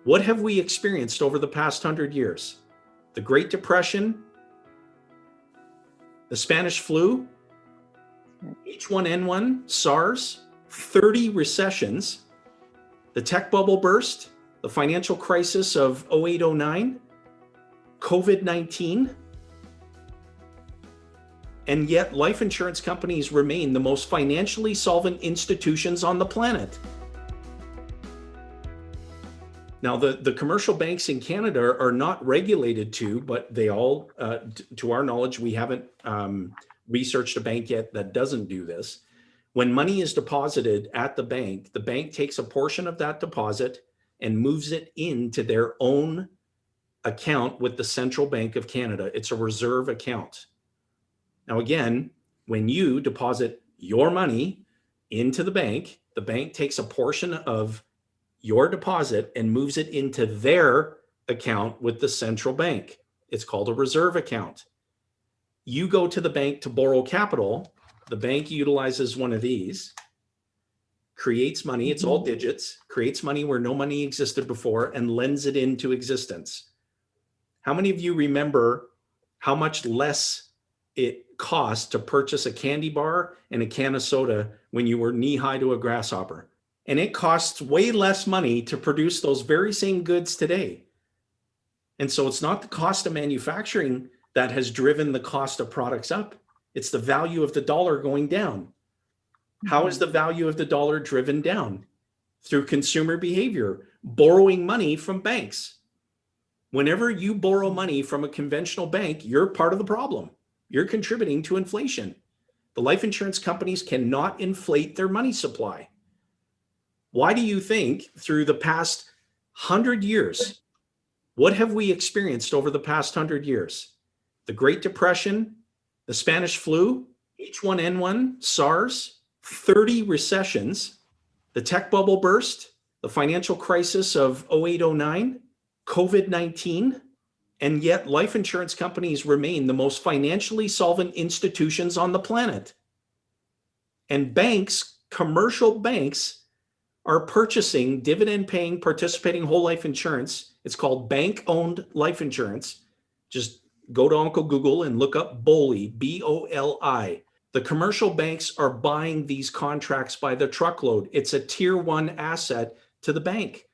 What have we experienced over the past 100 years? The Great Depression, the Spanish flu, H1N1, SARS, 30 recessions, the tech bubble burst, the financial crisis of 08-09, COVID-19, and yet life insurance companies remain the most financially solvent institutions on the planet. Now, the commercial banks in Canada are not regulated to, but they all, to our knowledge, we haven't researched a bank yet that doesn't do this. When money is deposited at the bank takes a portion of that deposit and moves it into their own account with the Central Bank of Canada. It's a reserve account. Now, again, when you deposit your money into the bank takes a portion of your deposit and moves it into their account with the central bank. It's called a reserve account. You go to the bank to borrow capital. The bank utilizes one of these, creates money, it's all digits, creates money where no money existed before and lends it into existence. How many of you remember how much less it cost to purchase a candy bar and a can of soda when you were knee-high to a grasshopper? And it costs way less money to produce those very same goods today. And so it's not the cost of manufacturing that has driven the cost of products up. It's the value of the dollar going down. How is the value of the dollar driven down? Through consumer behavior, borrowing money from banks. Whenever you borrow money from a conventional bank, you're part of the problem. You're contributing to inflation. The life insurance companies cannot inflate their money supply. Why do you think through the past 100 years, what have we experienced over the past 100 years? The Great Depression, the Spanish flu, H1N1, SARS, 30 recessions, the tech bubble burst, the financial crisis of 08-09, COVID-19, and yet life insurance companies remain the most financially solvent institutions on the planet. And banks, commercial banks, are purchasing dividend-paying participating whole life insurance. It's called bank-owned life insurance. Just go to Uncle Google and look up BOLI, B-O-L-I. The commercial banks are buying these contracts by the truckload. It's a tier one asset to the bank.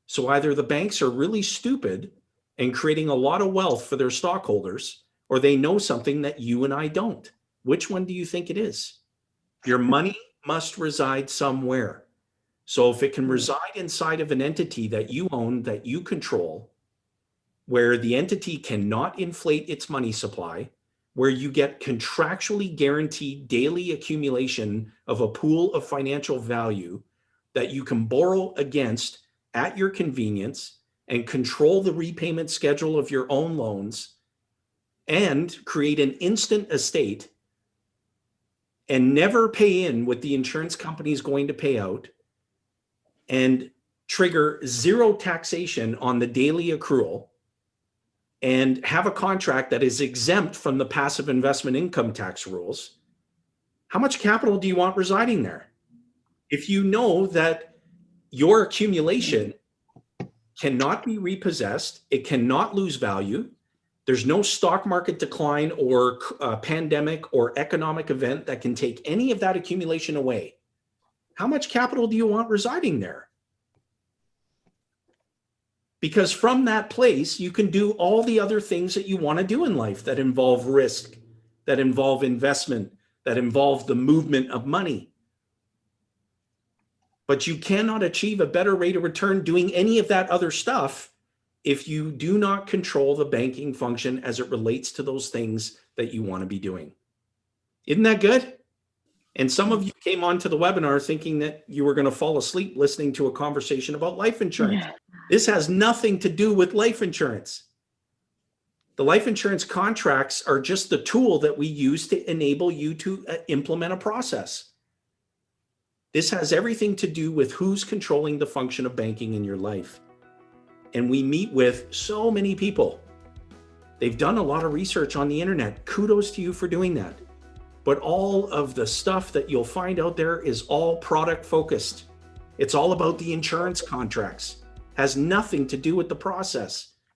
So either the banks are really stupid and creating a lot of wealth for their stockholders, or they know something that you and I don't. Which one do you think it is? Your money must reside somewhere. So if it can reside inside of an entity that you own, that you control, where the entity cannot inflate its money supply, where you get contractually guaranteed daily accumulation of a pool of financial value that you can borrow against at your convenience and control the repayment schedule of your own loans and create an instant estate and never pay in what the insurance company is going to pay out, and trigger zero taxation on the daily accrual, and have a contract that is exempt from the passive investment income tax rules, how much capital do you want residing there? If you know that your accumulation cannot be repossessed, it cannot lose value, there's no stock market decline or pandemic or economic event that can take any of that accumulation away, how much capital do you want residing there? Because from that place, you can do all the other things that you want to do in life that involve risk, that involve investment, that involve the movement of money. But you cannot achieve a better rate of return doing any of that other stuff if you do not control the banking function as it relates to those things that you want to be doing. Isn't that good? And some of you came onto the webinar thinking that you were going to fall asleep listening to a conversation about life insurance. This has nothing to do with life insurance. The life insurance contracts are just the tool that we use to enable you to implement a process. This has everything to do with who's controlling the function of banking in your life. And we meet with so many people. They've done a lot of research on the internet. Kudos to you for doing that. But all of the stuff that you'll find out there is all product focused. It's all about the insurance contracts. has nothing to do with the process.